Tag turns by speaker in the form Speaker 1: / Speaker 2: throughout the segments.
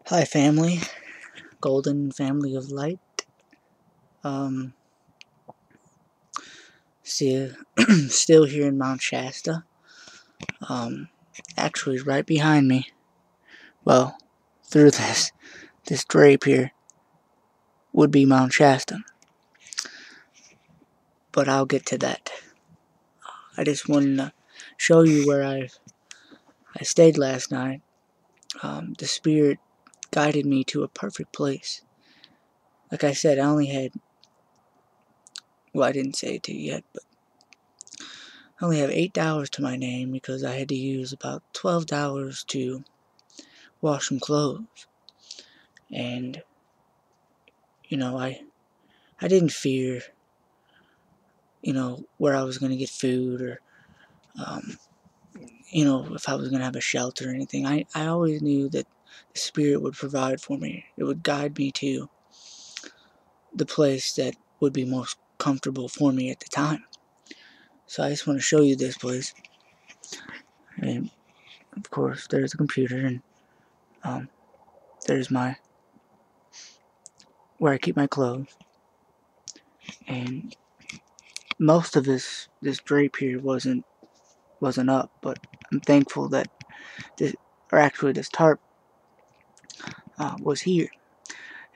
Speaker 1: Hi, family, golden family of light. Um, still, still here in Mount Shasta. Um, actually, right behind me. Well, through this drape here would be Mount Shasta, but I'll get to that. I just wanted to show you where I stayed last night. The spirit guided me to a perfect place. Like I said, I only had. Well, I didn't say it to you yet, but I only have $8 to my name because I had to use about $12 to wash some clothes. And I didn't fear where I was going to get food, or um, if I was going to have a shelter or anything. I always knew that the spirit would provide for me. It would guide me to the place that would be most comfortable for me at the time. So I just want to show you this place. And of course there's a computer, and um, there's my where I keep my clothes. And most of this drape here wasn't up, but I'm thankful that this tarp was here.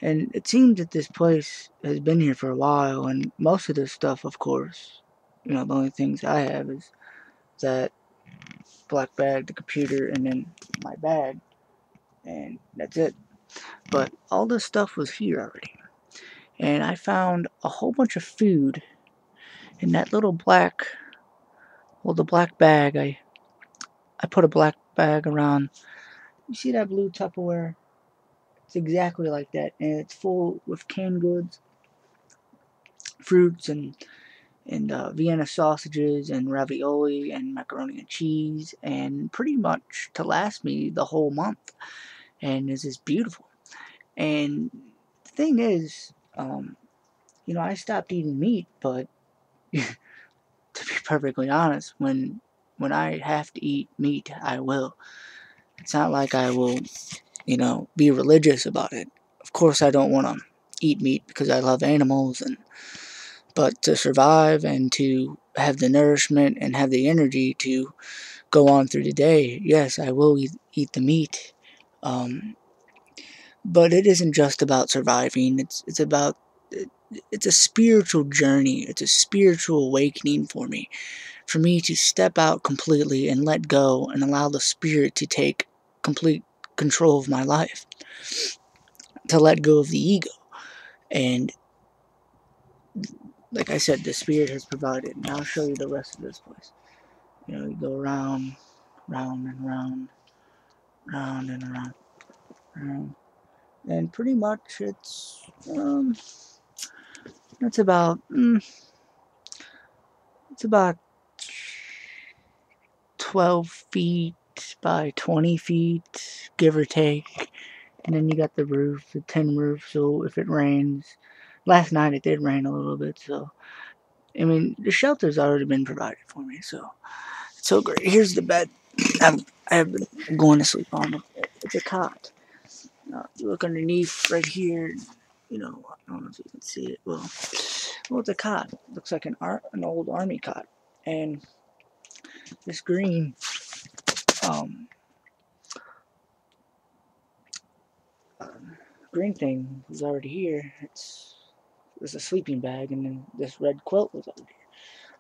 Speaker 1: And it seems that this place has been here for a while, and most of this stuff, of course, the only things I have is that black bag, the computer, and then my bag, and that's it. But all this stuff was here already. And I found a whole bunch of food in that little the black bag. I put a black bag around. You see that blue Tupperware? It's exactly like that, and it's full with canned goods, fruits, and Vienna sausages and ravioli and macaroni and cheese, and pretty much to last me the whole month. And it's just beautiful. And the thing is, I stopped eating meat, but to be perfectly honest, when I have to eat meat, I will. It's not like I will, be religious about it. Of course, I don't want to eat meat because I love animals, but to survive and to have the nourishment and have the energy to go on through the day, yes, I will eat the meat. Um, but it isn't just about surviving. It's a spiritual journey. It's a spiritual awakening for me to step out completely and let go and allow the spirit to take complete control of my life, to let go of the ego. And like I said, the spirit has provided. And I'll show you the rest of this place. You go around, round and round, round and around, around. And pretty much it's about it's about 12 feet by 20 feet, give or take. And then you got the roof, the tin roof, so if it rains, last night it did rain a little bit, so I mean the shelter's already been provided for me, so it's so great. Here's the bed I have been going to sleep on. It's a cot. You look underneath right here. I don't know if you can see it. Well, it's a cot. It looks like an old army cot, and this um, green thing was already here. It's a sleeping bag, and then this red quilt was already here.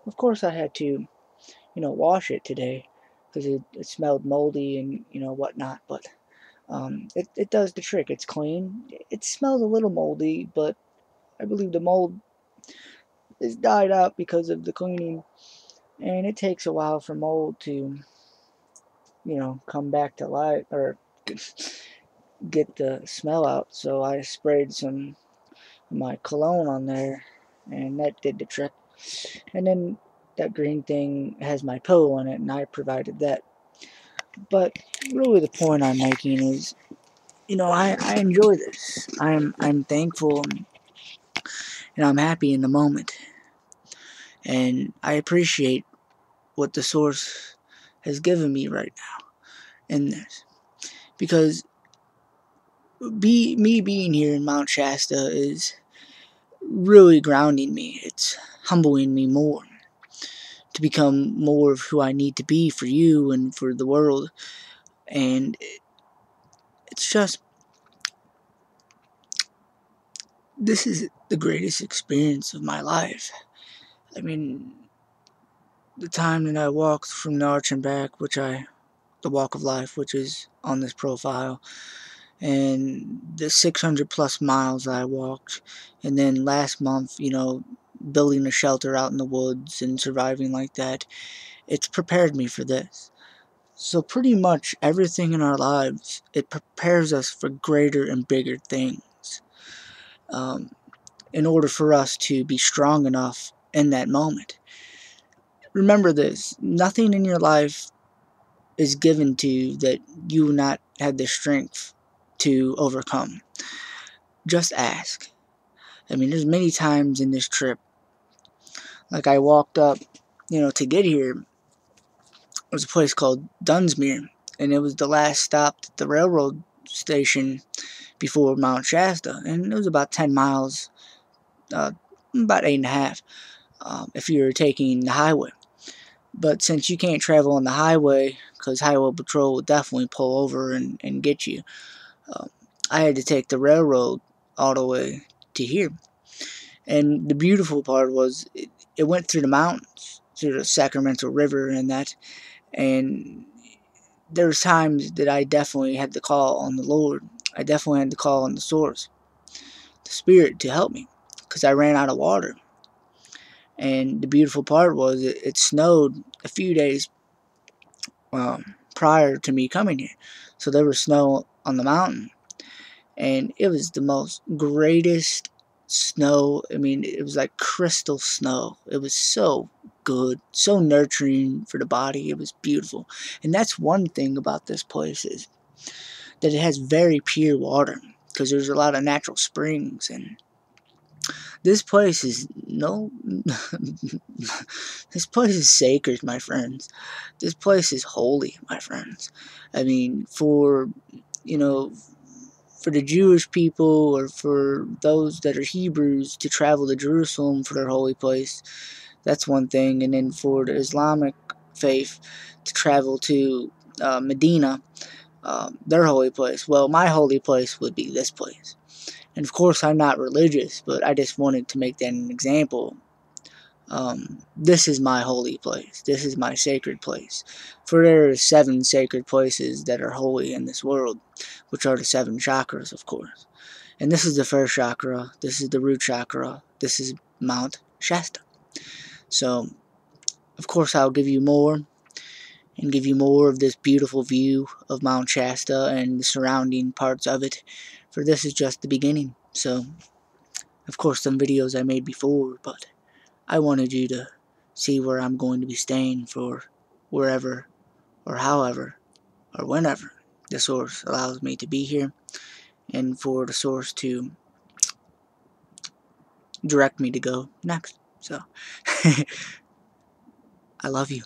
Speaker 1: Of course, I had to, wash it today because it smelled moldy and whatnot. But it does the trick. It's clean. It smells a little moldy, but I believe the mold is died out because of the cleaning, and it takes a while for mold to come back to life or get the smell out. So I sprayed some of my cologne on there, and that did the trick. And then that green thing has my pillow in it, and I provided that. But really, the point I'm making is, I enjoy this. I'm thankful, and I'm happy in the moment, and I appreciate what the source has given me right now in this, because me being here in Mount Shasta is really grounding me. It's humbling me more to become more of who I need to be for you and for the world. And it's just, this is the greatest experience of my life. I mean, the time that I walked from the arch and back, the walk of life, which is on this profile, and the 600 plus miles that I walked, and then last month, building a shelter out in the woods and surviving like that, it's prepared me for this. So pretty much everything in our lives, it prepares us for greater and bigger things, in order for us to be strong enough in that moment. Remember this, nothing in your life is given to you that you will not have the strength to overcome. Just ask. I mean, there's many times in this trip, like I walked up, to get here. It was a place called Dunsmuir, and it was the last stop at the railroad station before Mount Shasta, and it was about 10 miles, about 8.5, if you were taking the highway. But since you can't travel on the highway, because highway patrol would definitely pull over and get you, um, I had to take the railroad all the way to here. And the beautiful part was it went through the mountains, through the Sacramento River and that. And there was times that I definitely had to call on the Lord. I definitely had to call on the source, the Spirit, to help me, because I ran out of water. And the beautiful part was it snowed a few days prior to me coming here. So there was snow on the mountain. And it was the most greatest snow. I mean, it was like crystal snow. It was so good, so nurturing for the body. It was beautiful. And that's one thing about this place, is that it has very pure water, because there's a lot of natural springs. And this place is this place is sacred, my friends. This place is holy, my friends. I mean, you know for the Jewish people, or for those that are Hebrews, to travel to Jerusalem for their holy place, that's one thing. And then for the Islamic faith to travel to Medina, their holy place. Well, my holy place would be this place. And of course, I'm not religious, but I just wanted to make that an example. This is my holy place. This is my sacred place. For there are 7 sacred places that are holy in this world, which are the 7 chakras, of course. And this is the first chakra. This is the root chakra. This is Mount Shasta. So, of course, I'll give you more, and give you more of this beautiful view of Mount Shasta and the surrounding parts of it. For this is just the beginning. So, of course, some videos I made before, but I wanted you to see where I'm going to be staying for wherever, or however, or whenever the source allows me to be here, and for the source to direct me to go next. So, I love you.